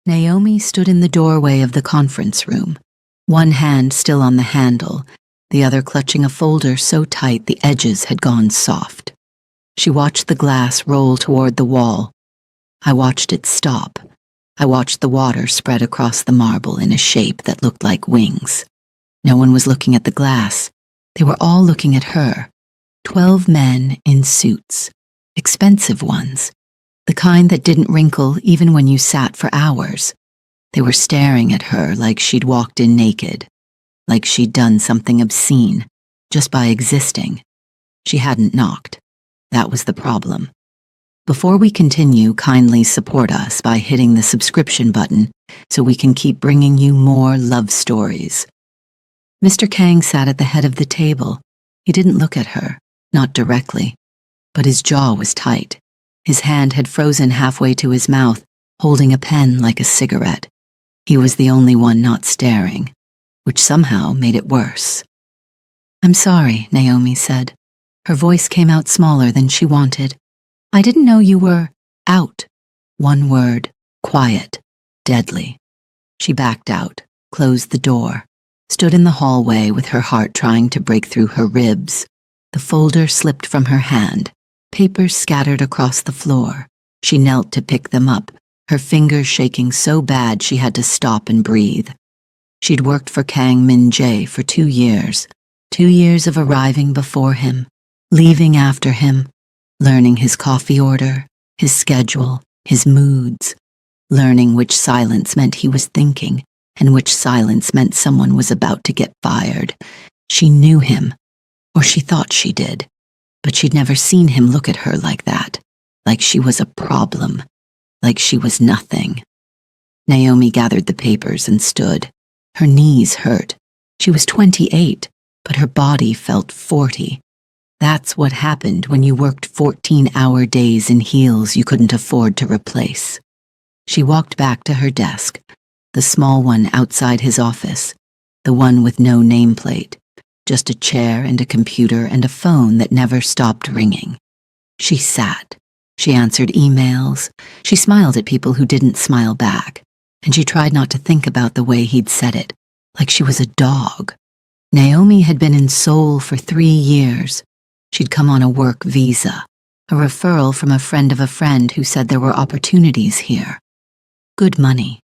Naomi stood in the doorway of the conference room, one hand still on the handle, the other clutching a folder so tight the edges had gone soft. She watched the glass roll toward the wall. I watched it stop. I watched the water spread across the marble in a shape that looked like wings. No one was looking at the glass. They were all looking at her. 12 men in suits, expensive ones, the kind that didn't wrinkle even when you sat for hours. They were staring at her like she'd walked in naked, like she'd done something obscene, just by existing. She hadn't knocked. That was the problem. Before we continue, kindly support us by hitting the subscription button so we can keep bringing you more love stories. Mr. Kang sat at the head of the table. He didn't look at her, not directly, but his jaw was tight. His hand had frozen halfway to his mouth, holding a pen like a cigarette. He was the only one not staring, which somehow made it worse. "I'm sorry," Naomi said. Her voice came out smaller than she wanted. "I didn't know you were out." One word, quiet, deadly. She backed out, closed the door, stood in the hallway with her heart trying to break through her ribs. The folder slipped from her hand, papers scattered across the floor. She knelt to pick them up, her fingers shaking so bad she had to stop and breathe. She'd worked for Kang Min-jae for 2 years, 2 years of arriving before him, leaving after him, learning his coffee order, his schedule, his moods, learning which silence meant he was thinking and which silence meant someone was about to get fired. She knew him, or she thought she did, but she'd never seen him look at her like that, like she was a problem, like she was nothing. Naomi gathered the papers and stood. Her knees hurt. She was 28, but her body felt 40. That's what happened when you worked 14-hour days in heels you couldn't afford to replace. She walked back to her desk, the small one outside his office, the one with no nameplate, just a chair and a computer and a phone that never stopped ringing. She sat. She answered emails. She smiled at people who didn't smile back, and she tried not to think about the way he'd said it, like she was a dog. Naomi had been in Seoul for 3 years. She'd come on a work visa, a referral from a friend of a friend who said there were opportunities here. Good money,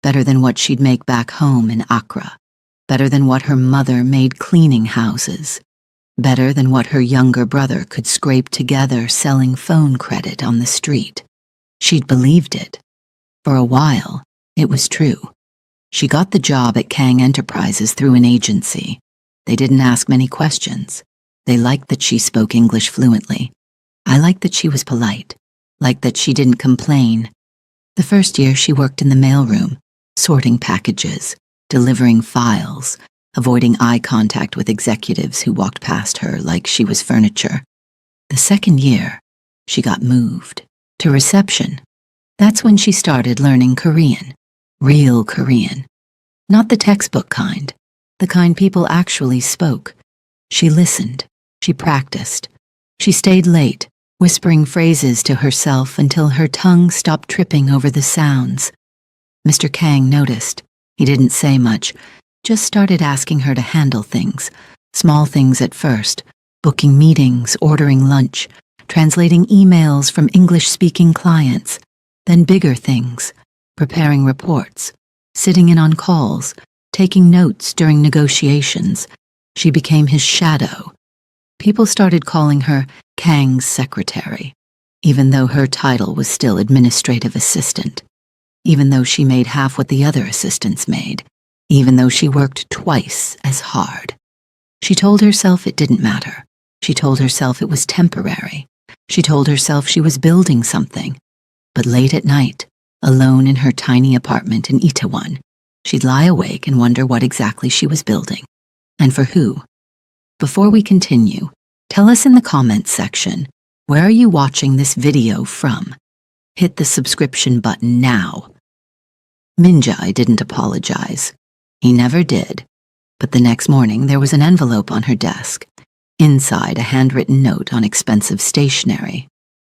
better than what she'd make back home in Accra, better than what her mother made cleaning houses, better than what her younger brother could scrape together selling phone credit on the street. She'd believed it. For a while, it was true. She got the job at Kang Enterprises through an agency. They didn't ask many questions. They liked that she spoke English fluently. I liked that she was polite, liked that she didn't complain. The first year she worked in the mailroom, sorting packages, delivering files, avoiding eye contact with executives who walked past her like she was furniture. The second year, she got moved to reception. That's when she started learning Korean, real Korean. Not the textbook kind, the kind people actually spoke. She listened, she practiced. She stayed late, whispering phrases to herself until her tongue stopped tripping over the sounds. Mr. Kang noticed. He didn't say much, just started asking her to handle things, small things at first, booking meetings, ordering lunch, translating emails from English-speaking clients, then bigger things, preparing reports, sitting in on calls, taking notes during negotiations. She became his shadow. People started calling her Kang's secretary, even though her title was still administrative assistant, even though she made half what the other assistants made, even though she worked twice as hard. She told herself it didn't matter. She told herself it was temporary. She told herself she was building something. But late at night, alone in her tiny apartment in Itaewon, she'd lie awake and wonder what exactly she was building, and for who. Before we continue, tell us in the comments section, where are you watching this video from? Hit the subscription button now. Min-jae didn't apologize. He never did. But the next morning there was an envelope on her desk. Inside, a handwritten note on expensive stationery.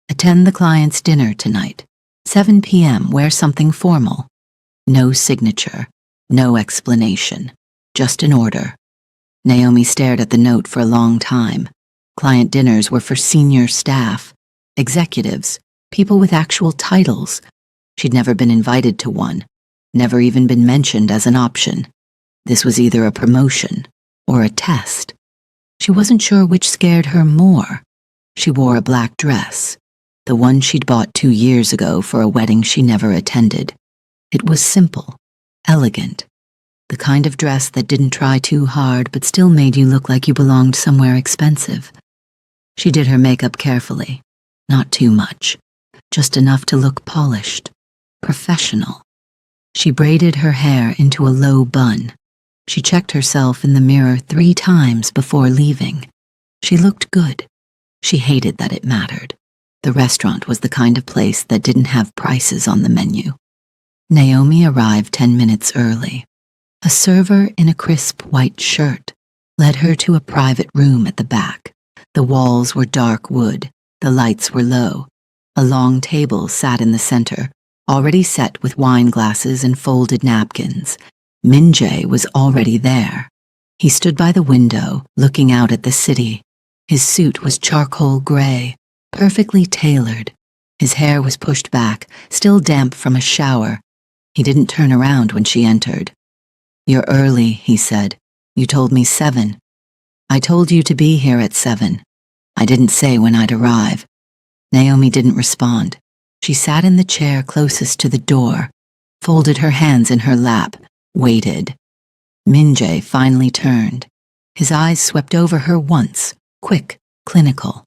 Attend the client's dinner tonight. 7 p.m. Wear something formal. No signature, no explanation, just an order. Naomi stared at the note for a long time. Client dinners were for senior staff, executives, people with actual titles. She'd never been invited to one, never even been mentioned as an option. This was either a promotion or a test. She wasn't sure which scared her more. She wore a black dress, the one she'd bought 2 years ago for a wedding she never attended. It was simple, elegant, the kind of dress that didn't try too hard but still made you look like you belonged somewhere expensive. She did her makeup carefully, not too much, just enough to look polished, professional. She braided her hair into a low bun. She checked herself in the mirror 3 times before leaving. She looked good. She hated that it mattered. The restaurant was the kind of place that didn't have prices on the menu. Naomi arrived 10 minutes early. A server in a crisp white shirt led her to a private room at the back. The walls were dark wood. The lights were low. A long table sat in the center, already set with wine glasses and folded napkins. Min-jae was already there. He stood by the window, looking out at the city. His suit was charcoal gray, perfectly tailored. His hair was pushed back, still damp from a shower. He didn't turn around when she entered. "You're early," he said. "You told me 7. I told you to be here at 7. I didn't say when I'd arrive." Naomi didn't respond. She sat in the chair closest to the door, folded her hands in her lap, waited. Min-jae finally turned. His eyes swept over her once, quick, clinical.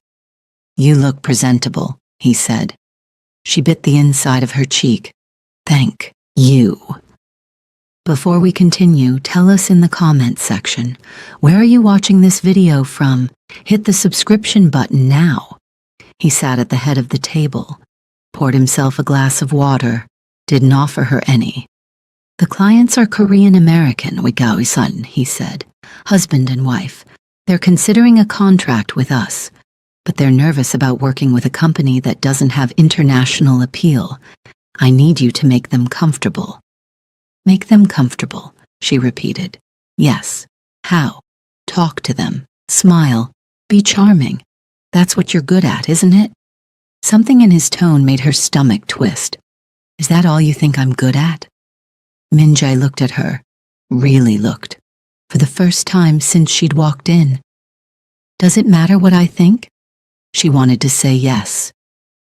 "You look presentable," he said. She bit the inside of her cheek. "Thank you." Before we continue, tell us in the comments section, where are you watching this video from? Hit the subscription button now. He sat at the head of the table, poured himself a glass of water, didn't offer her any. "The clients are Korean American, Wigawi-san," he said, "husband and wife. They're considering a contract with us, but they're nervous about working with a company that doesn't have international appeal. I need you to make them comfortable." "Make them comfortable," she repeated. "Yes. How? Talk to them, smile, be charming. That's what you're good at, isn't it?" Something in his tone made her stomach twist. "Is that all you think I'm good at?" Min-jae looked at her, really looked, for the first time since she'd walked in. "Does it matter what I think?" She wanted to say yes.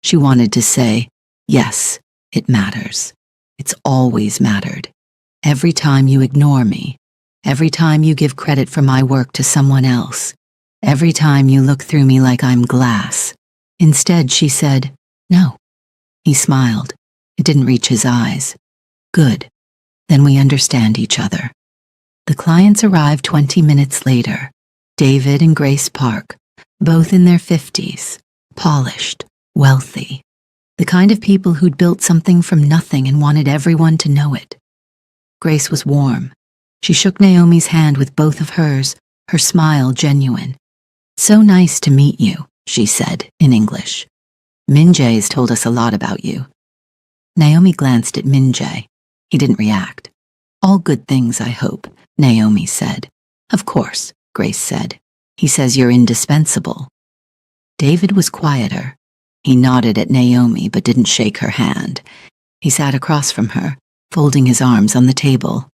She wanted to say, "Yes, it matters. It's always mattered. Every time you ignore me, every time you give credit for my work to someone else, every time you look through me like I'm glass." Instead, she said, "No." He smiled. It didn't reach his eyes. "Good. Then we understand each other." The clients arrived 20 minutes later. David and Grace Park, both in their 50s, polished, wealthy. The kind of people who'd built something from nothing and wanted everyone to know it. Grace was warm. She shook Naomi's hand with both of hers, her smile genuine. "So nice to meet you," she said in English. "Min-jae's told us a lot about you." Naomi glanced at Min-jae. He didn't react. "All good things, I hope," Naomi said. "Of course," Grace said. "He says you're indispensable." David was quieter. He nodded at Naomi but didn't shake her hand. He sat across from her, folding his arms on the table.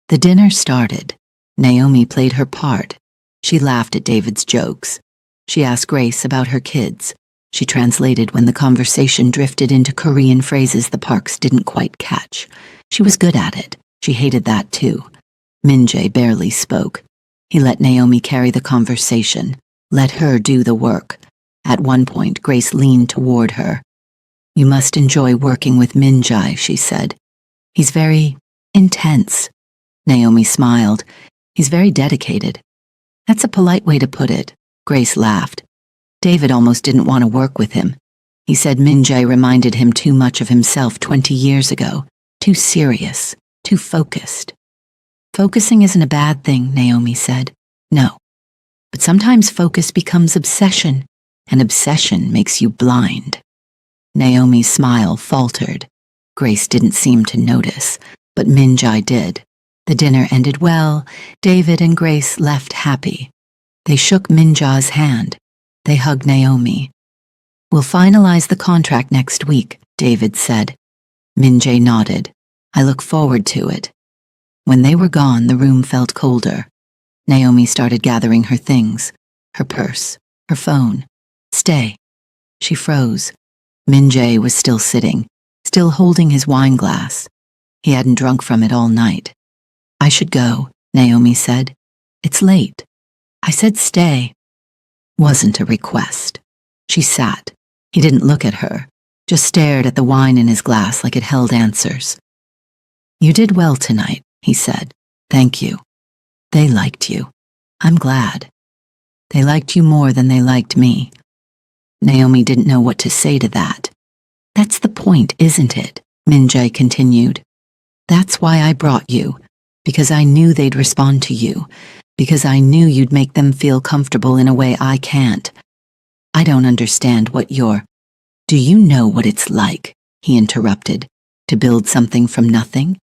The dinner started. Naomi played her part. She laughed at David's jokes. She asked Grace about her kids. She translated when the conversation drifted into Korean phrases the Parks didn't quite catch. She was good at it. She hated that too. Min-jae barely spoke. He let Naomi carry the conversation, let her do the work. At one point, Grace leaned toward her. "You must enjoy working with Min-jae," she said. "He's very intense." Naomi smiled. "He's very dedicated." "That's a polite way to put it," Grace laughed. David almost didn't want to work with him. He said Min-jae reminded him too much of himself 20 years ago, too serious, too focused. "Focusing isn't a bad thing," Naomi said. "No. But sometimes focus becomes obsession, and obsession makes you blind." Naomi's smile faltered. Grace didn't seem to notice, but Minjai did. The dinner ended well. David and Grace left happy. They shook Minjai's hand. They hugged Naomi. "We'll finalize the contract next week," David said. Minjai nodded. "I look forward to it." When they were gone, the room felt colder. Naomi started gathering her things, her purse, her phone. "Stay." She froze. Minjai was still sitting, still holding his wine glass. He hadn't drunk from it all night. "I should go," Naomi said. "It's late." "I said stay." Wasn't a request. She sat. He didn't look at her, just stared at the wine in his glass like it held answers. "You did well tonight," he said. "Thank you. They liked you. I'm glad. They liked you more than they liked me." Naomi didn't know what to say to that. "That's the point, isn't it?" Minjai continued. "That's why I brought you, because I knew they'd respond to you, because I knew you'd make them feel comfortable in a way I can't. I don't understand what you're— Do you know what it's like," he interrupted, "to build something from nothing?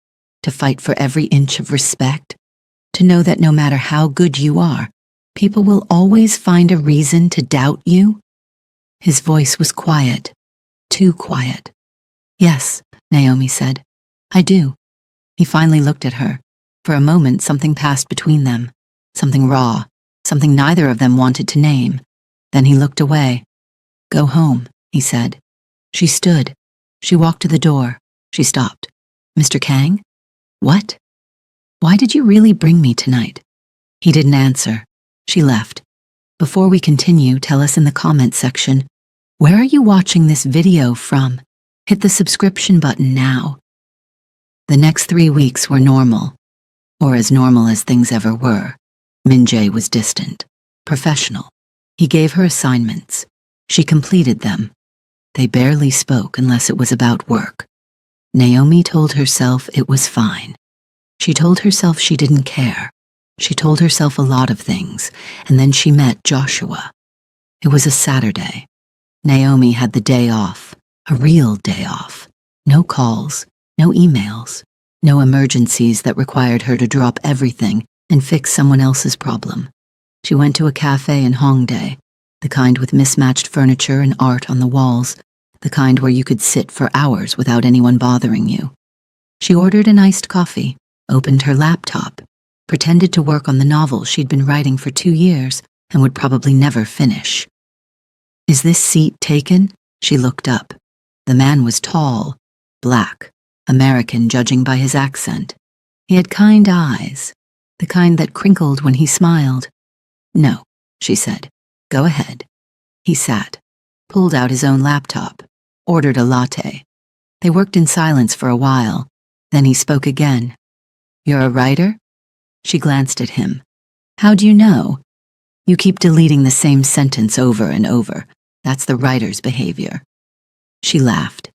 To fight for every inch of respect? To know that no matter how good you are, people will always find a reason to doubt you?" His voice was quiet, too quiet. "Yes," Naomi said. "I do." He finally looked at her. For a moment, something passed between them. Something raw, something neither of them wanted to name. Then he looked away. "Go home," he said. She stood. She walked to the door. She stopped. "Mr. Kang? What? Why did you really bring me tonight?" He didn't answer. She left. "Before we continue, tell us in the comments section, where are you watching this video from? Hit the subscription button now." The next 3 weeks were normal, or as normal as things ever were. Minjai was distant, professional. He gave her assignments. She completed them. They barely spoke unless it was about work. Naomi told herself it was fine. She told herself she didn't care. She told herself a lot of things, and then she met Joshua. It was a Saturday. Naomi had the day off, a real day off. No calls, no emails, no emergencies that required her to drop everything and fix someone else's problem. She went to a cafe in Hongdae, the kind with mismatched furniture and art on the walls, the kind where you could sit for hours without anyone bothering you. She ordered an iced coffee, opened her laptop, pretended to work on the novel she'd been writing for 2 years and would probably never finish. "Is this seat taken?" She looked up. The man was tall, black, American judging by his accent. He had kind eyes, the kind that crinkled when he smiled. "No," she said. "Go ahead." He sat, pulled out his own laptop, ordered a latte. They worked in silence for a while. Then he spoke again. "You're a writer?" She glanced at him. "How do you know?" "You keep deleting the same sentence over and over. That's the writer's behavior." She laughed.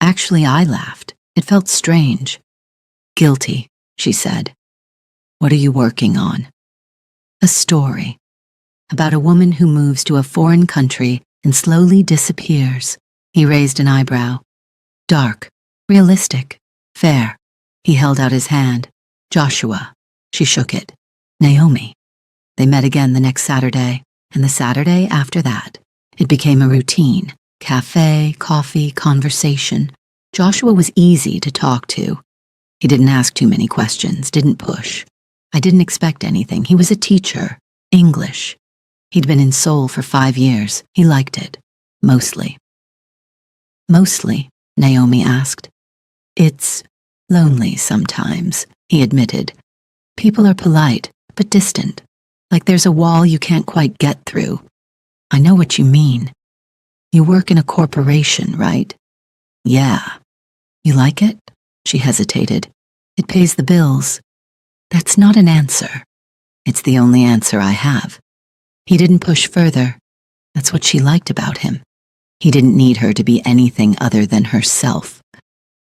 Actually, I laughed. It felt strange. "Guilty," she said. "What are you working on?" "A story. About a woman who moves to a foreign country and slowly disappears." He raised an eyebrow. "Dark, realistic, fair." He held out his hand. "Joshua." She shook it. "Naomi." They met again the next Saturday, and the Saturday after that. It became a routine. Cafe, coffee, conversation. Joshua was easy to talk to. He didn't ask too many questions, didn't push. I didn't expect anything. He was a teacher. English. He'd been in Seoul for 5 years. He liked it. Mostly. "Mostly?" Naomi asked. "It's lonely sometimes," he admitted. "People are polite, but distant. Like there's a wall you can't quite get through." "I know what you mean. You work in a corporation, right?" "Yeah." "You like it?" She hesitated. "It pays the bills." "That's not an answer." "It's the only answer I have." He didn't push further. That's what she liked about him. He didn't need her to be anything other than herself.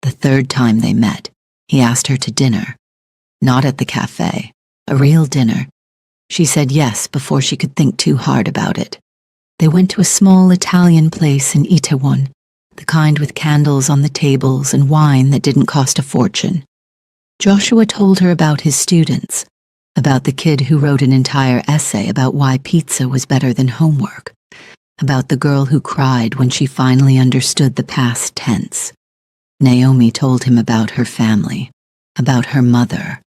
The third time they met, he asked her to dinner. Not at the cafe, a real dinner. She said yes before she could think too hard about it. They went to a small Italian place in Itaewon. the kind with candles on the tables and wine that didn't cost a fortune. Joshua told her about his students, about the kid who wrote an entire essay about why pizza was better than homework, about the girl who cried when she finally understood the past tense. Naomi told him about her family, about her mother,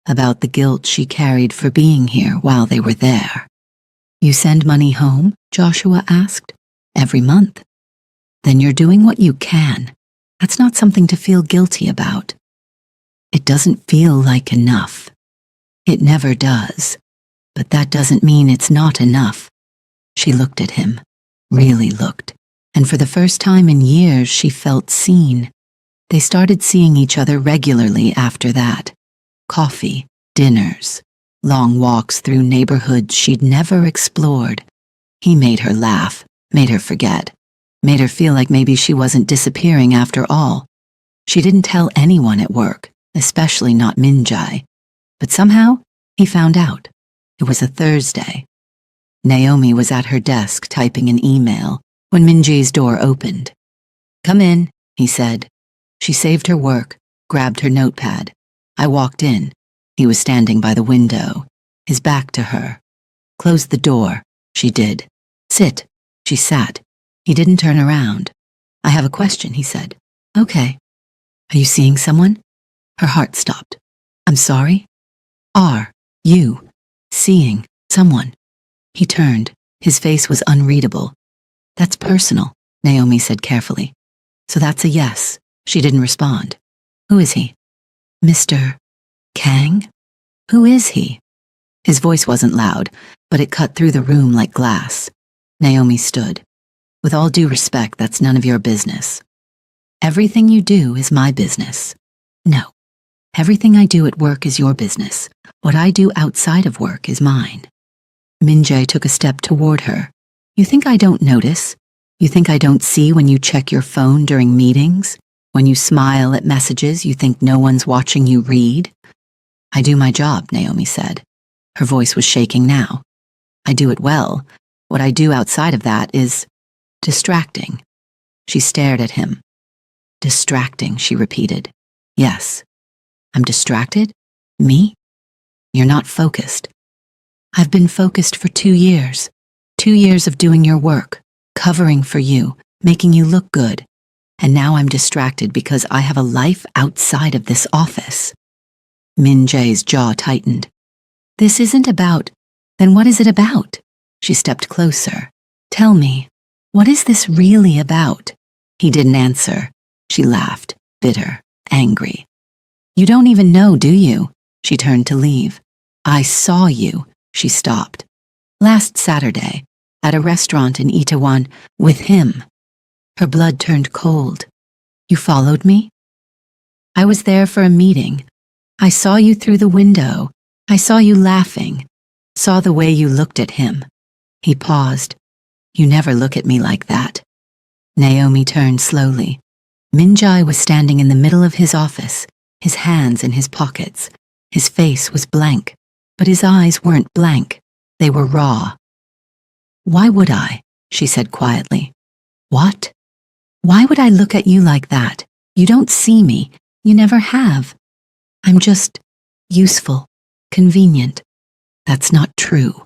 about the guilt she carried for being here while they were there. "You send money home?" Joshua asked. "Every month." "Then you're doing what you can. That's not something to feel guilty about." "It doesn't feel like enough." "It never does. But that doesn't mean it's not enough." She looked at him, really looked, and for the first time in years she felt seen. They started seeing each other regularly after that. Coffee, dinners, long walks through neighborhoods she'd never explored. He made her laugh, made her forget, made her feel like maybe she wasn't disappearing after all. She didn't tell anyone at work, especially not Minjai. But somehow, he found out. It was a Thursday. Naomi was at her desk typing an email when Minjai's door opened. "Come in," he said. She saved her work, grabbed her notepad. I walked in. He was standing by the window, his back to her. "Close the door," she did. "Sit." She sat. He didn't turn around. "I have a question," he said. "Okay." "Are you seeing someone?" Her heart stopped. "I'm sorry?" "Are you seeing someone?" He turned. His face was unreadable. "That's personal," Naomi said carefully. "So that's a yes." She didn't respond. "Who is he?" "Mr. Kang?" "Who is he?" His voice wasn't loud, but it cut through the room like glass. Naomi stood. "With all due respect, that's none of your business." "Everything you do is my business." "No. Everything I do at work is your business. What I do outside of work is mine." Minjai took a step toward her. "You think I don't notice? You think I don't see when you check your phone during meetings? When you smile at messages you think no one's watching you read?" "I do my job," Naomi said. Her voice was shaking now. "I do it well. What I do outside of that is distracting." She stared at him. "Distracting," she repeated. "Yes." "I'm distracted? Me?" "You're not focused." "I've been focused for 2 years. 2 years of doing your work, covering for you, making you look good. And now I'm distracted because I have a life outside of this office." Minjai's jaw tightened. "This isn't about... Then what is it about?" She stepped closer. "Tell me, what is this really about?" He didn't answer. She laughed, bitter, angry. "You don't even know, do you?" She turned to leave. "I saw you." She stopped. "Last Saturday, at a restaurant in Itaewon, with him." Her blood turned cold. "You followed me?" "I was there for a meeting. I saw you through the window. I saw you laughing. Saw the way you looked at him." He paused. "You never look at me like that." Naomi turned slowly. Minjai was standing in the middle of his office, his hands in his pockets. His face was blank, but his eyes weren't blank. They were raw. "Why would I?" she said quietly. "What? Why would I look at you like that? You don't see me. You never have. I'm just useful, convenient." "That's not true,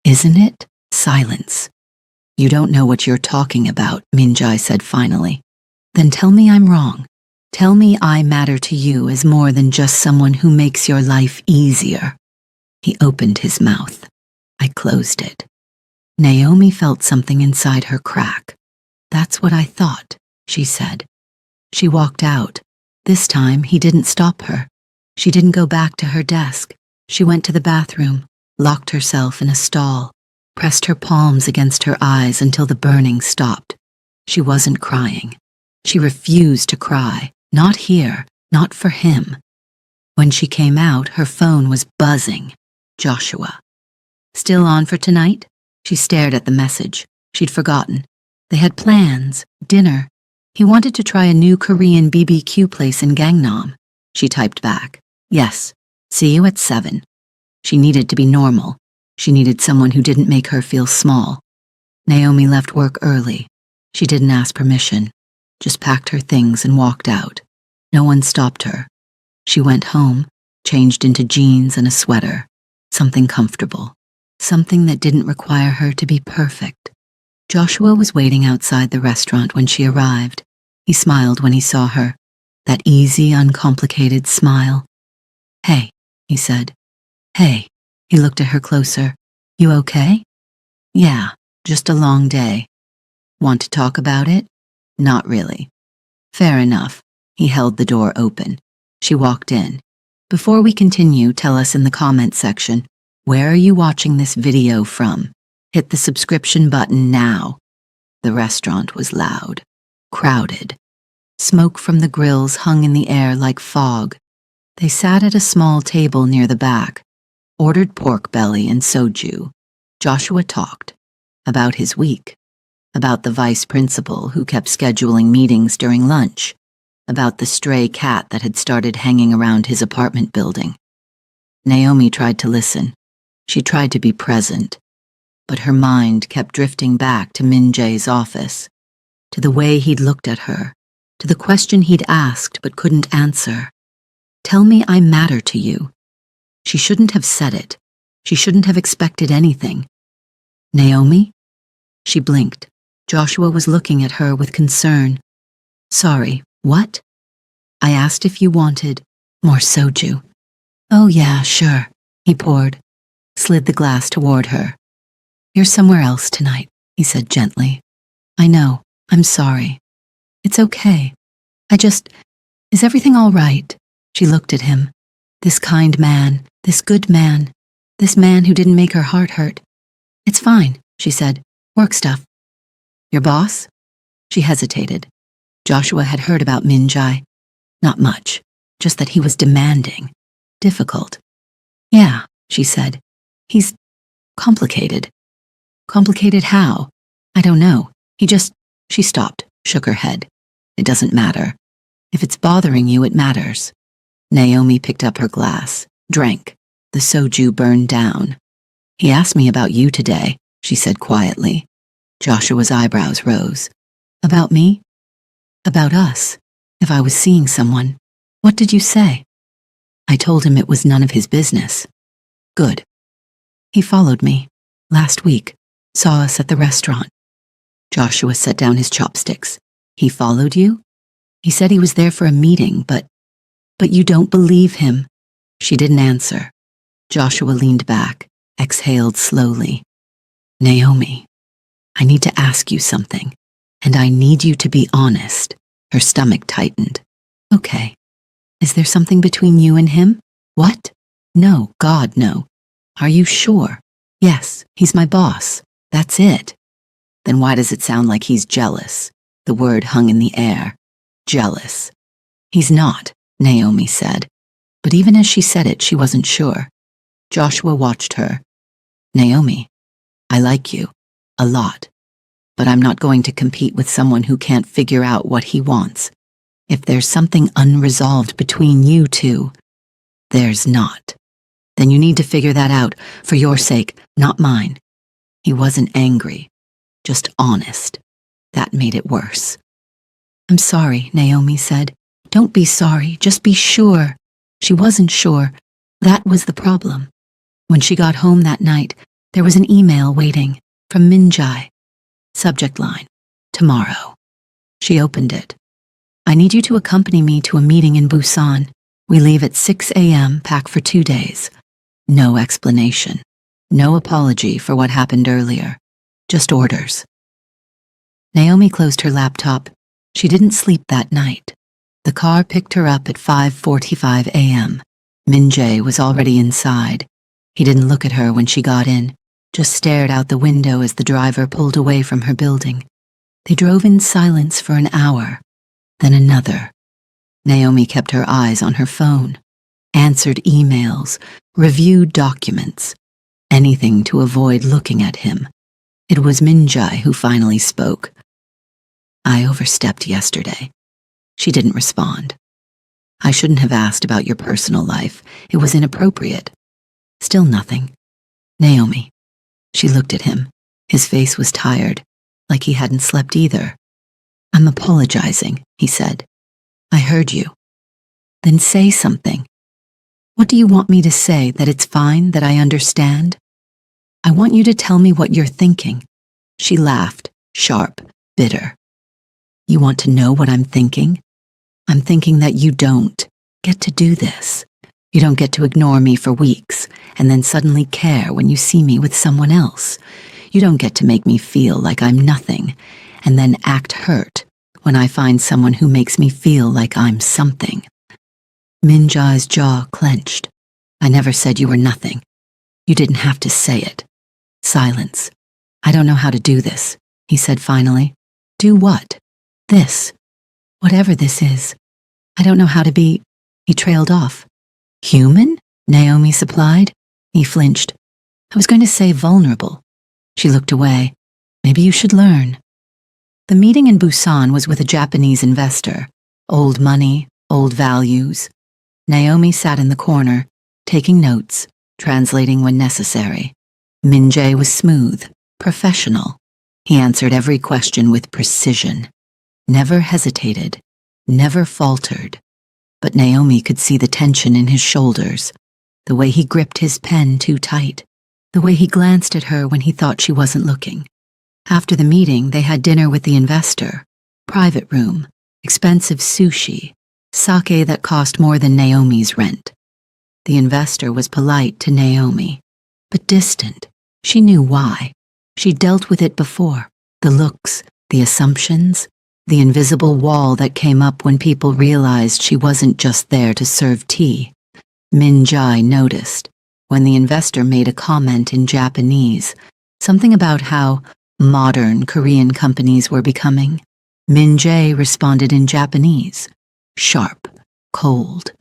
isn't it?" Silence. "You don't know what you're talking about," Minjai said finally. "Then tell me I'm wrong. Tell me I matter to you as more than just someone who makes your life easier." He opened his mouth. I closed it. Naomi felt something inside her crack. "That's what I thought," she said. She walked out. This time he didn't stop her. She didn't go back to her desk. She went to the bathroom, locked herself in a stall, pressed her palms against her eyes until the burning stopped. She wasn't crying. She refused to cry. Not here, not for him. When she came out, her phone was buzzing. Joshua. "Still on for tonight?" She stared at the message. She'd forgotten. They had plans, dinner. He wanted to try a new Korean BBQ place in Gangnam. She typed back, "Yes, see you at 7. She needed to be normal. She needed someone who didn't make her feel small. Naomi left work early. She didn't ask permission. just packed her things and walked out. No one stopped her. She went home, changed into jeans and a sweater, something comfortable, something that didn't require her to be perfect. Joshua was waiting outside the restaurant when she arrived. He smiled when he saw her, that easy, uncomplicated smile. "Hey," he said. "Hey." He looked at her closer. "You okay?" "Yeah, just a long day." "Want to talk about it?" "Not really." "Fair enough." He held the door open. She walked in. "Before we continue, tell us in the comments section, where are you watching this video from? Hit the subscription button now." The restaurant was loud, crowded. Smoke from the grills hung in the air like fog. They sat at a small table near the back, ordered pork belly and soju. Joshua talked about his week, about the vice principal who kept scheduling meetings during lunch, about the stray cat that had started hanging around his apartment building. Naomi tried to listen. She tried to be present, but her mind kept drifting back to Min Jae's office, to the way he'd looked at her, to the question he'd asked but couldn't answer. "Tell me I matter to you." She shouldn't have said it. She shouldn't have expected anything. "Naomi?" She blinked. Joshua was looking at her with concern. "Sorry, what?" "I asked if you wanted more soju." "Oh yeah, sure." He poured, slid the glass toward her. "You're somewhere else tonight," he said gently. "I know. I'm sorry." "It's okay. Is everything all right?" She looked at him. This kind man, this good man, this man who didn't make her heart hurt. "It's fine," she said. "Work stuff." "Your boss?" She hesitated. Joshua had heard about Min Jae. Not much, just that he was demanding, difficult. "Yeah," she said. "He's complicated." "Complicated how?" "I don't know. She stopped, shook her head. "It doesn't matter. If it's bothering you, it matters." Naomi picked up her glass, drank. The soju burned down. "He asked me about you today," she said quietly. Joshua's eyebrows rose. "About me?" "About us. If I was seeing someone." "What did you say?" "I told him it was none of his business." "Good." "He followed me. Last week. Saw us at the restaurant." Joshua set down his chopsticks. "He followed you?" "He said he was there for a meeting, but you don't believe him." She didn't answer. Joshua leaned back, exhaled slowly. "Naomi, I need to ask you something, and I need you to be honest." Her stomach tightened. "Okay. Is there something between you and him?" "What?" "No, God, no." "Are you sure?" "Yes, he's my boss. That's it." "Then why does it sound like he's jealous?" The word hung in the air. Jealous. "He's not," Naomi said. But even as she said it, she wasn't sure. Joshua watched her. "Naomi, I like you. A lot. But I'm not going to compete with someone who can't figure out what he wants. If there's something unresolved between you two, there's not. Then you need to figure that out, for your sake, not mine." He wasn't angry, just honest. That made it worse. "I'm sorry," Naomi said. "Don't be sorry, just be sure." She wasn't sure. That was the problem. When she got home that night, there was an email waiting from Min Jae. Subject line, "Tomorrow." She opened it. "I need you to accompany me to a meeting in Busan. We leave at 6 a.m., pack for 2 days. No explanation. No apology for what happened earlier. Just orders." Naomi closed her laptop. She didn't sleep that night. The car picked her up at 5:45 a.m. Min Jae was already inside. He didn't look at her when she got in, just stared out the window as the driver pulled away from her building. They drove in silence for an hour, then another. Naomi kept her eyes on her phone, answered emails, reviewed documents, anything to avoid looking at him. It was Min Jae who finally spoke. "I overstepped yesterday." She didn't respond. "I shouldn't have asked about your personal life. It was inappropriate." Still nothing. "Naomi." She looked at him. His face was tired, like he hadn't slept either. I'm apologizing, he said. I heard you. Then say something. What do you want me to say, that it's fine, that I understand? I want you to tell me what you're thinking. She laughed, sharp, bitter. You want to know what I'm thinking? I'm thinking that you don't get to do this. You don't get to ignore me for weeks and then suddenly care when you see me with someone else. You don't get to make me feel like I'm nothing and then act hurt when I find someone who makes me feel like I'm something. Min Jai's jaw clenched. I never said you were nothing. You didn't have to say it. Silence. I don't know how to do this, he said finally. Do what? This. Whatever this is. I don't know how to be. He trailed off. Human? Naomi supplied. He flinched. I was going to say vulnerable. She looked away. Maybe you should learn. The meeting in Busan was with a Japanese investor. Old money, old values. Naomi sat in the corner, taking notes, translating when necessary. Min Jae was smooth, professional. He answered every question with precision. Never hesitated, never faltered. But Naomi could see the tension in his shoulders, the way he gripped his pen too tight, the way he glanced at her when he thought she wasn't looking. After the meeting, they had dinner with the investor. Private room, expensive sushi, sake that cost more than Naomi's rent. The investor was polite to Naomi, but distant. She knew why. She dealt with it before. The looks, the assumptions, the invisible wall that came up when people realized she wasn't just there to serve tea. Min Jae noticed, when the investor made a comment in Japanese, something about how modern Korean companies were becoming. Min Jae responded in Japanese, sharp, cold.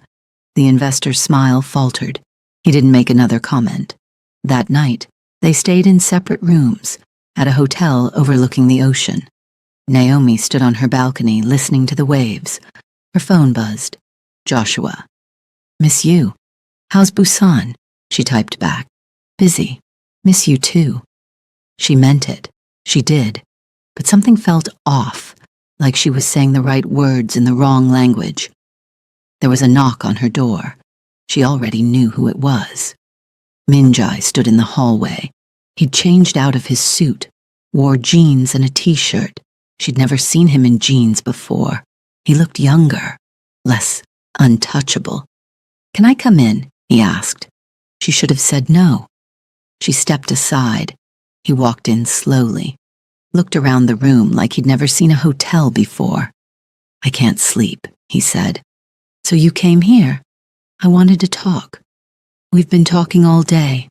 The investor's smile faltered. He didn't make another comment. That night, they stayed in separate rooms, at a hotel overlooking the ocean. Naomi stood on her balcony listening to the waves. Her phone buzzed. Joshua. Miss you. How's Busan? She typed back. Busy. Miss you too. She meant it. She did. But something felt off, like she was saying the right words in the wrong language. There was a knock on her door. She already knew who it was. Min Jae stood in the hallway. He'd changed out of his suit, wore jeans and a t-shirt. She'd never seen him in jeans before. He looked younger, less untouchable. Can I come in? He asked. She should have said no. She stepped aside. He walked in slowly, looked around the room like he'd never seen a hotel before. I can't sleep, he said. So you came here? I wanted to talk. We've been talking all day.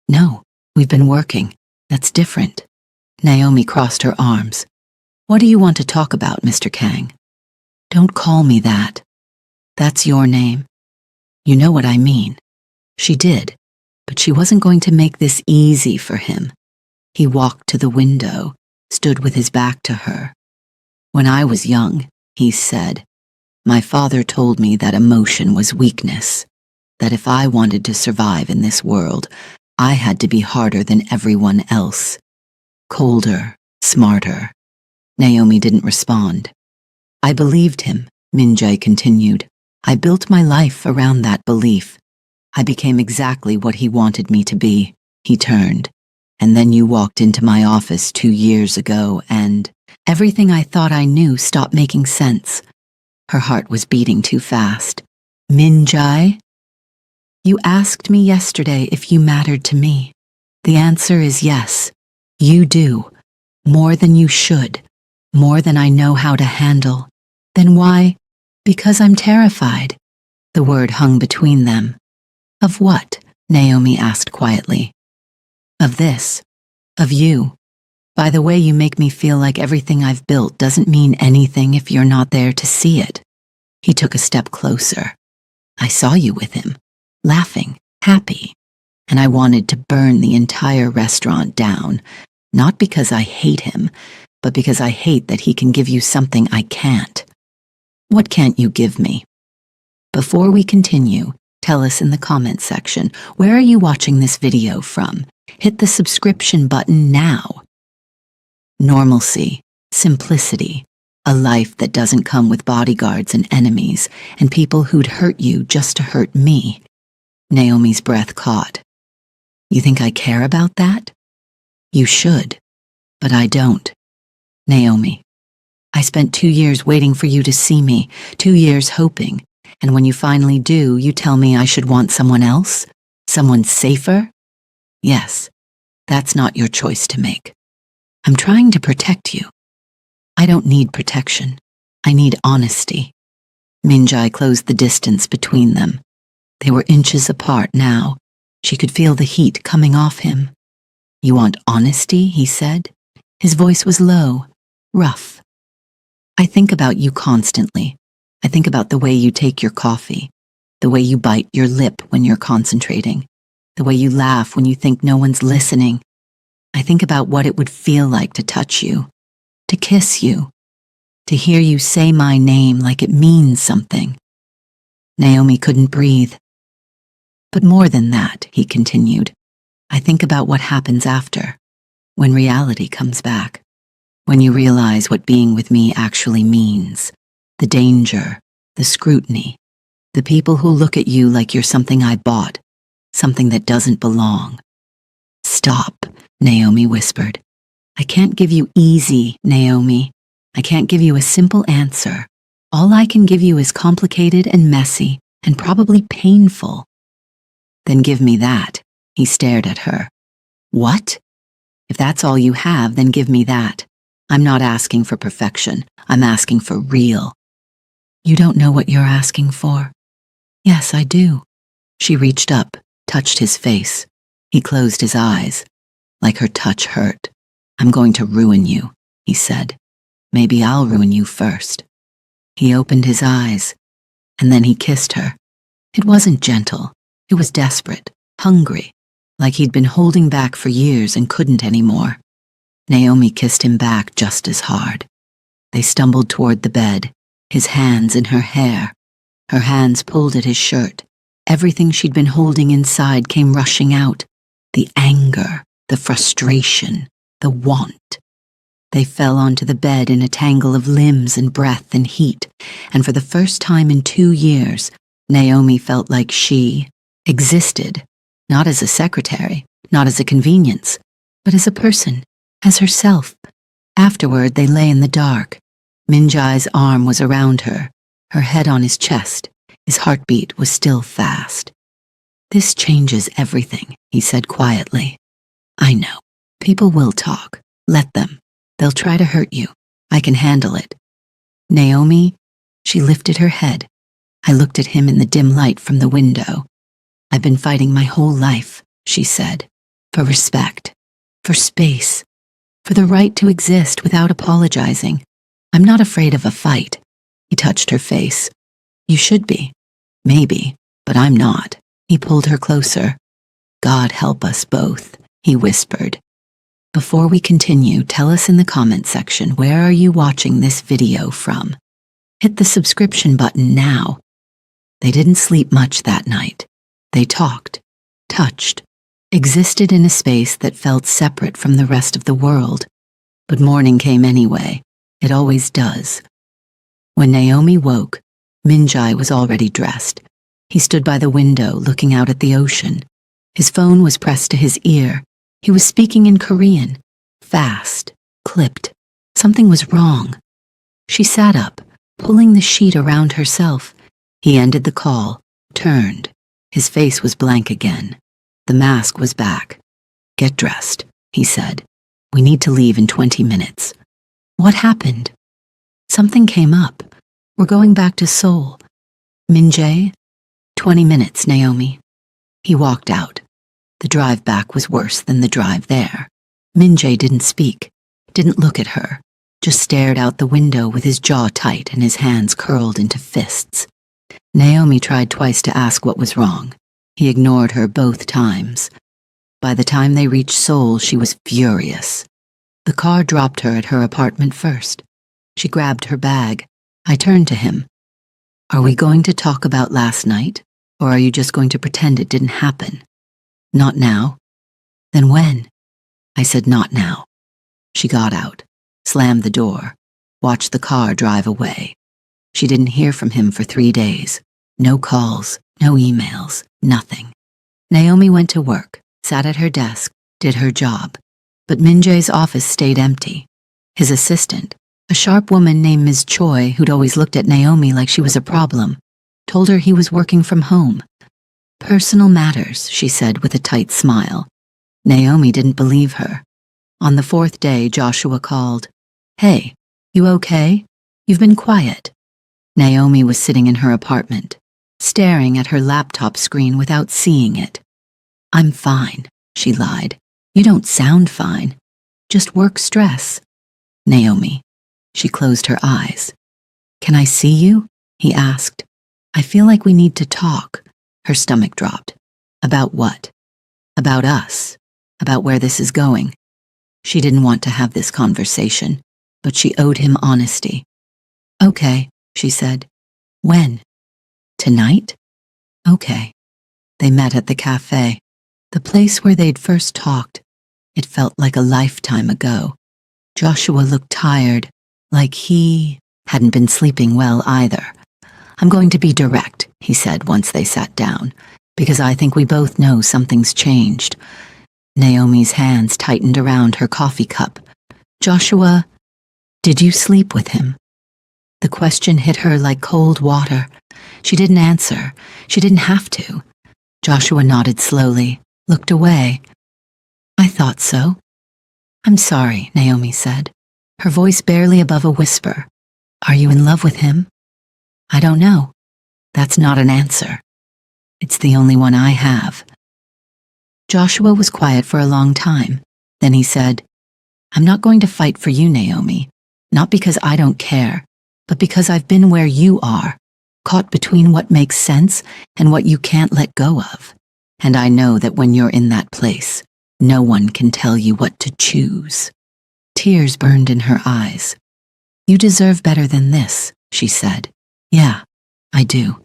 No, we've been working. That's different. Naomi crossed her arms. What do you want to talk about, Mr. Kang? Don't call me that. That's your name. You know what I mean. She did, but she wasn't going to make this easy for him. He walked to the window, stood with his back to her. When I was young, he said, my father told me that emotion was weakness, that if I wanted to survive in this world, I had to be harder than everyone else. Colder, smarter. Naomi didn't respond. I believed him, Min Jae continued. I built my life around that belief. I became exactly what he wanted me to be. He turned. And then you walked into my office 2 years ago and everything I thought I knew stopped making sense. Her heart was beating too fast. Min Jae? You asked me yesterday if you mattered to me. The answer is yes. You do. More than you should. More than I know how to handle. Then why? Because I'm terrified. The word hung between them. Of what? Naomi asked quietly. Of this. Of you. By the way you make me feel like everything I've built doesn't mean anything if you're not there to see it. He took a step closer. I saw you with him, laughing, happy, and I wanted to burn the entire restaurant down, not because I hate him, but because I hate that he can give you something I can't. What can't you give me? Before we continue, tell us in the comment section, where are you watching this video from? Hit the subscription button now. Normalcy, simplicity, A life that doesn't come with bodyguards and enemies and people who'd hurt you just to hurt me. Naomi's breath caught. You think I care about that? You should, but I don't. Naomi, I spent 2 years waiting for you to see me, 2 years hoping, and when you finally do, you tell me I should want someone else? Someone safer? Yes, that's not your choice to make. I'm trying to protect you. I don't need protection. I need honesty. Minjai closed the distance between them. They were inches apart now. She could feel the heat coming off him. You want honesty, he said. His voice was low, rough. I think about you constantly. I think about the way you take your coffee, the way you bite your lip when you're concentrating, the way you laugh when you think no one's listening. I think about what it would feel like to touch you, to kiss you, to hear you say my name like it means something. Naomi couldn't breathe. But more than that, he continued, I think about what happens after, when reality comes back, when you realize what being with me actually means, the danger, the scrutiny, the people who look at you like you're something I bought, something that doesn't belong. Stop, Naomi whispered. I can't give you easy, Naomi. I can't give you a simple answer. All I can give you is complicated and messy and probably painful. Then give me that. He stared at her. What? If that's all you have, then give me that. I'm not asking for perfection. I'm asking for real. You don't know what you're asking for? Yes, I do. She reached up, touched his face. He closed his eyes. Like her touch hurt. I'm going to ruin you, he said. Maybe I'll ruin you first. He opened his eyes, and then he kissed her. It wasn't gentle. It was desperate, hungry, like he'd been holding back for years and couldn't anymore. Naomi kissed him back just as hard. They stumbled toward the bed, his hands in her hair. Her hands pulled at his shirt. Everything she'd been holding inside came rushing out. The anger, the frustration, the want. They fell onto the bed in a tangle of limbs and breath and heat, and for the first time in 2 years, Naomi felt like she existed, not as a secretary, not as a convenience, but as a person, as herself. Afterward, they lay in the dark. Minjai's arm was around her, her head on his chest. His heartbeat was still fast. This changes everything, he said quietly. I know. People will talk. Let them. They'll try to hurt you. I can handle it. Naomi, she lifted her head. I looked at him in the dim light from the window. I've been fighting my whole life, she said, for respect, for space, for the right to exist without apologizing. I'm not afraid of a fight. He touched her face. You should be. Maybe, but I'm not. He pulled her closer. God help us both, he whispered. Before we continue, tell us in the comment section, where are you watching this video from? Hit the subscription button now. They didn't sleep much that night. They talked, touched, existed in a space that felt separate from the rest of the world. But morning came anyway. It always does. When Naomi woke, Minjai was already dressed. He stood by the window, looking out at the ocean. His phone was pressed to his ear. He was speaking in Korean, fast, clipped. Something was wrong. She sat up, pulling the sheet around herself. He ended the call, turned. His face was blank again. The mask was back. Get dressed, he said. We need to leave in 20 minutes. What happened? Something came up. We're going back to Seoul. Minjae? 20 minutes, Naomi. He walked out. The drive back was worse than the drive there. Minjae didn't speak, didn't look at her, just stared out the window with his jaw tight and his hands curled into fists. Naomi tried twice to ask what was wrong. He ignored her both times. By the time they reached Seoul, she was furious. The car dropped her at her apartment first. She grabbed her bag. I turned to him. Are we going to talk about last night, or are you just going to pretend it didn't happen? Not now. Then when? I said not now. She got out, slammed the door. watched the car drive away. She didn't hear from him for 3 days. No calls, no emails, nothing. Naomi went to work, sat at her desk, did her job. But Min-jae's office stayed empty. His assistant, a sharp woman named Ms. Choi, who'd always looked at Naomi like she was a problem, told her he was working from home. Personal matters, she said with a tight smile. Naomi didn't believe her. On the 4th day, Joshua called. "Hey, you okay? You've been quiet." Naomi was sitting in her apartment, staring at her laptop screen without seeing it. "I'm fine," she lied. "You don't sound fine. Just work stress." "Naomi." She closed her eyes. "Can I see you?" he asked. "I feel like we need to talk." Her stomach dropped. "About what?" "About us. About where this is going." She didn't want to have this conversation, but she owed him honesty. "Okay," she said. "When?" "Tonight?" "Okay." They met at the cafe, the place where they'd first talked. It felt like a lifetime ago. Joshua looked tired, like he hadn't been sleeping well either. "I'm going to be direct," he said once they sat down, "because I think we both know something's changed." Naomi's hands tightened around her coffee cup. "Joshua, did you sleep with him?" The question hit her like cold water. She didn't answer. She didn't have to. Joshua nodded slowly, looked away. "I thought so." "I'm sorry," Naomi said, her voice barely above a whisper. "Are you in love with him?" "I don't know." "That's not an answer. It's the only one I have." Joshua was quiet for a long time. Then he said, "I'm not going to fight for you, Naomi. Not because I don't care, but because I've been where you are, caught between what makes sense and what you can't let go of. And I know that when you're in that place, no one can tell you what to choose." Tears burned in her eyes. "You deserve better than this," she said. "Yeah, I do."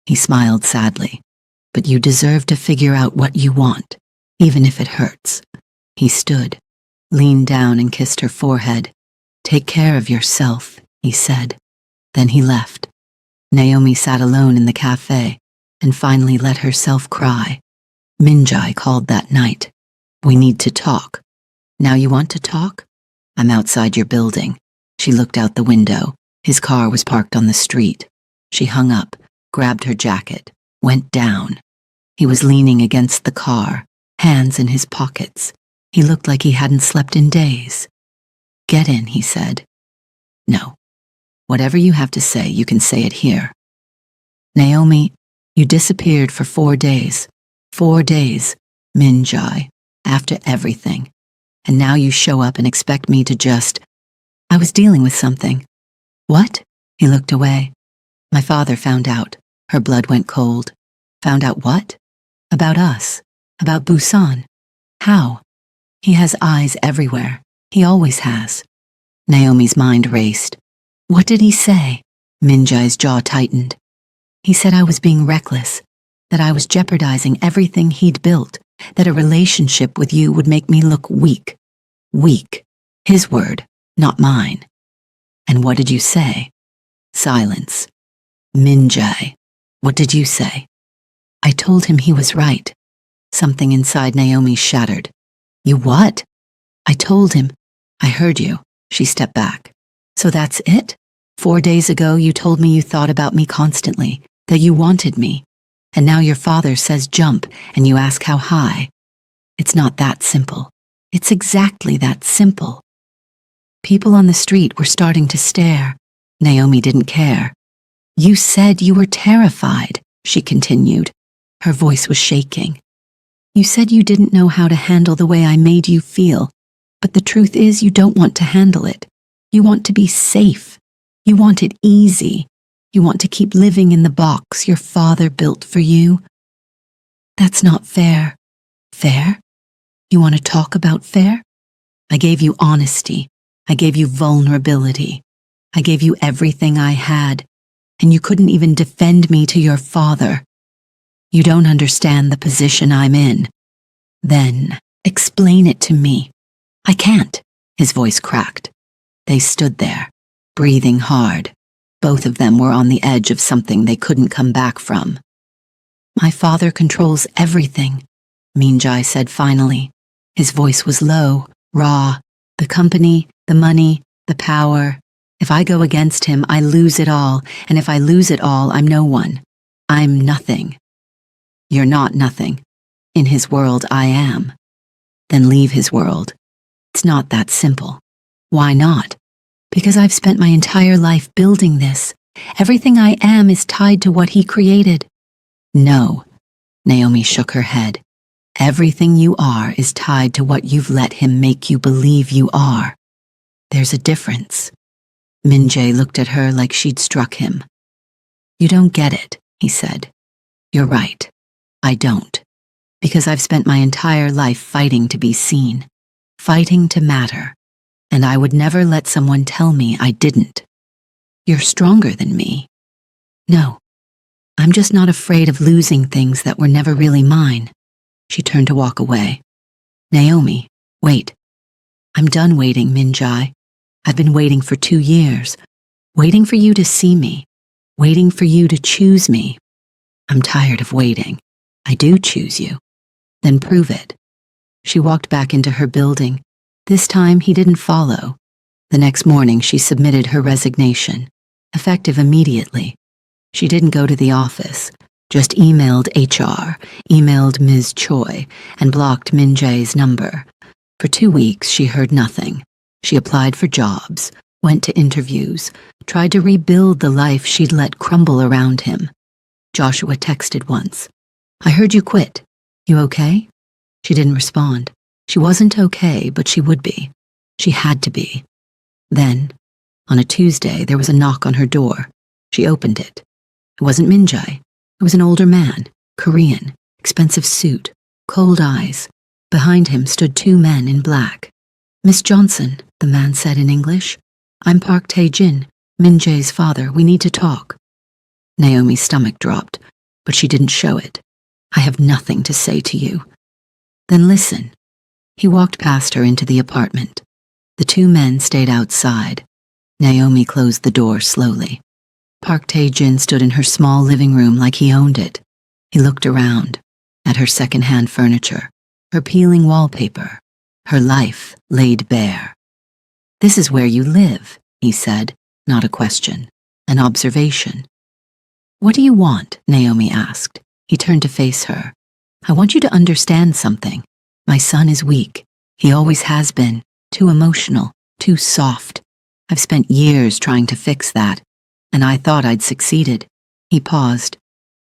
He smiled sadly. "But you deserve to figure out what you want, even if it hurts." He stood, leaned down and kissed her forehead. "Take care of yourself," he said. Then he left. Naomi sat alone in the cafe and finally let herself cry. Min-jae called that night. "We need to talk." "Now you want to talk?" "I'm outside your building." She looked out the window. His car was parked on the street. She hung up, grabbed her jacket, went down. He was leaning against the car, hands in his pockets. He looked like he hadn't slept in days. "Get in," he said. "No. Whatever you have to say, you can say it here." "Naomi, you disappeared for 4 days. 4 days, Min-jae, after everything. And now you show up and expect me to just... I was dealing with something." "What?" He looked away. "My father found out." Her blood went cold. "Found out what?" "About us. About Busan." "How?" "He has eyes everywhere. He always has." Naomi's mind raced. "What did he say?" Min-jae's jaw tightened. "He said I was being reckless, that I was jeopardizing everything he'd built, that a relationship with you would make me look weak. Weak. His word, not mine." "And what did you say?" Silence. "Min-jae, what did you say?" "I told him he was right." Something inside Naomi shattered. "You what?" "I told him." "I heard you." She stepped back. "So that's it? 4 days ago you told me you thought about me constantly, that you wanted me. And now your father says jump and you ask how high. It's not that simple. It's exactly that simple." People on the street were starting to stare. Naomi didn't care. "You said you were terrified," she continued. Her voice was shaking. "You said you didn't know how to handle the way I made you feel, but the truth is you don't want to handle it. You want to be safe. You want it easy. You want to keep living in the box your father built for you. That's not fair." "Fair? You want to talk about fair? I gave you honesty. I gave you vulnerability. I gave you everything I had, and you couldn't even defend me to your father. You don't understand the position I'm in. Then explain it to me." "I can't." His voice cracked. They stood there, breathing hard. Both of them were on the edge of something they couldn't come back from. "My father controls everything," Minjai said finally. His voice was low, raw. "The company, the money, the power. If I go against him, I lose it all, and if I lose it all, I'm no one. I'm nothing." "You're not nothing. In his world, I am." "Then leave his world." "It's not that simple." "Why not?" "Because I've spent my entire life building this. Everything I am is tied to what he created." "No," Naomi shook her head. "Everything you are is tied to what you've let him make you believe you are. There's a difference." Minjay looked at her like she'd struck him. "You don't get it," he said. "You're right. I don't. Because I've spent my entire life fighting to be seen, fighting to matter, and I would never let someone tell me I didn't. You're stronger than me." "No. I'm just not afraid of losing things that were never really mine." She turned to walk away. "Naomi, wait. I'm done waiting, Minjai. I've been waiting for 2 years, waiting for you to see me, waiting for you to choose me. I'm tired of waiting. I do choose you. Then prove it." She walked back into her building. This time he didn't follow. The next morning she submitted her resignation, effective immediately. She didn't go to the office, just emailed HR, emailed Ms. Choi, and blocked Minjay's number. For 2 weeks she heard nothing. She applied for jobs, went to interviews, tried to rebuild the life she'd let crumble around him. Joshua texted once. "I heard you quit. You okay?" She didn't respond. She wasn't okay, but she would be. She had to be. Then, on a Tuesday, there was a knock on her door. She opened it. It wasn't Minjay. It was an older man, Korean, expensive suit, cold eyes. Behind him stood 2 men in black. "Miss Johnson," the man said in English. "I'm Park Tae-jin, Minjay's father. We need to talk." Naomi's stomach dropped, but she didn't show it. "I have nothing to say to you." "Then listen." He walked past her into the apartment. The 2 men stayed outside. Naomi closed the door slowly. Park Tae-jin stood in her small living room like he owned it. He looked around, at her second-hand furniture, her peeling wallpaper, her life laid bare. "This is where you live," he said, not a question, an observation. "What do you want?" Naomi asked. He turned to face her. "I want you to understand something. My son is weak. He always has been. Too emotional, too soft. I've spent years trying to fix that, and I thought I'd succeeded." He paused.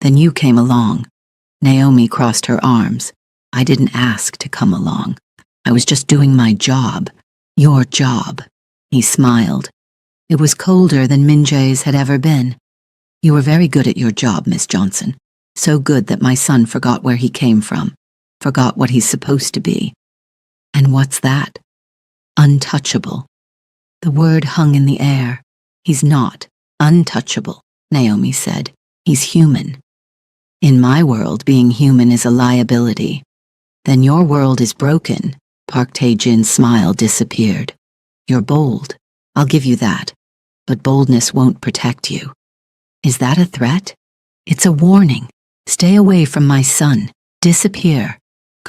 "Then you came along." Naomi crossed her arms. "I didn't ask to come along. I was just doing my job. Your job." He smiled. It was colder than Minjay's had ever been. "You were very good at your job, Miss Johnson. So good that my son forgot where he came from, forgot what he's supposed to be." "And what's that?" "Untouchable." The word hung in the air. "He's not untouchable," Naomi said. "He's human." "In my world, being human is a liability." "Then your world is broken." Park Tae-jin's smile disappeared. "You're bold. I'll give you that. But boldness won't protect you." "Is that a threat?" "It's a warning. Stay away from my son. Disappear.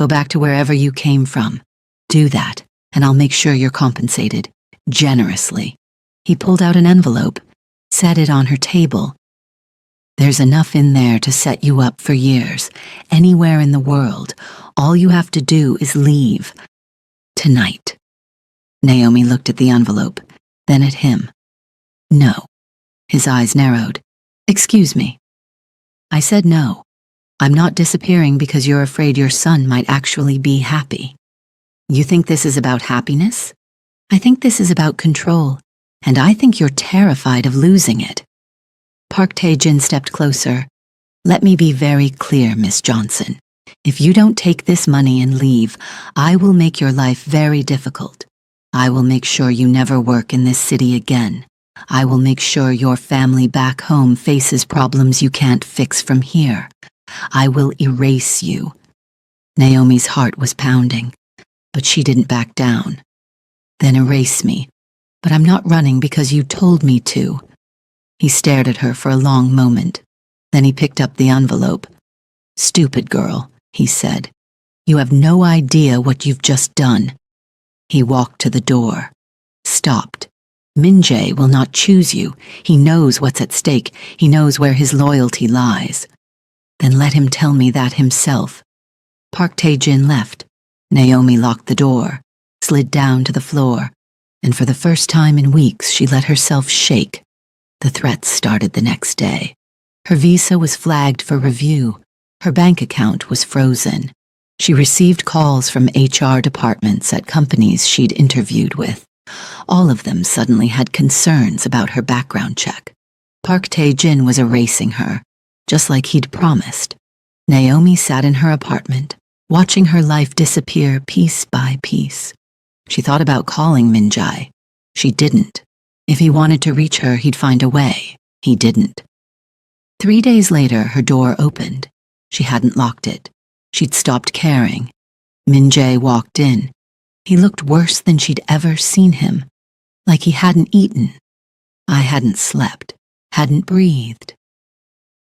Go back to wherever you came from. Do that, and I'll make sure you're compensated. Generously." He pulled out an envelope, set it on her table. "There's enough in there to set you up for years. Anywhere in the world. All you have to do is leave. Tonight." Naomi looked at the envelope, then at him. "No." His eyes narrowed. "Excuse me." "I said no. I'm not disappearing because you're afraid your son might actually be happy. You think this is about happiness? I think this is about control, and I think you're terrified of losing it." Park Tae-jin stepped closer. "Let me be very clear, Miss Johnson. If you don't take this money and leave, I will make your life very difficult. I will make sure you never work in this city again. I will make sure your family back home faces problems you can't fix from here. I will erase you." Naomi's heart was pounding, but she didn't back down. "Then erase me. But I'm not running because you told me to. He stared at her for a long moment. Then he picked up the envelope. Stupid girl, he said. You have no idea what you've just done. He walked to the door. Stopped. Min-jae will not choose you. He knows what's at stake. He knows where his loyalty lies. Then let him tell me that himself. Park Tae-jin left. Naomi locked the door, slid down to the floor, and for the first time in weeks she let herself shake. The threats started the next day. Her visa was flagged for review. Her bank account was frozen. She received calls from HR departments at companies she'd interviewed with. All of them suddenly had concerns about her background check. Park Tae-jin was erasing her, just like he'd promised. Naomi sat in her apartment, watching her life disappear piece by piece. She thought about calling Min-jae. She didn't. If he wanted to reach her, he'd find a way. He didn't. 3 days later, her door opened. She hadn't locked it. She'd stopped caring. Min-jae walked in. He looked worse than she'd ever seen him, like he hadn't eaten. I hadn't slept, hadn't breathed.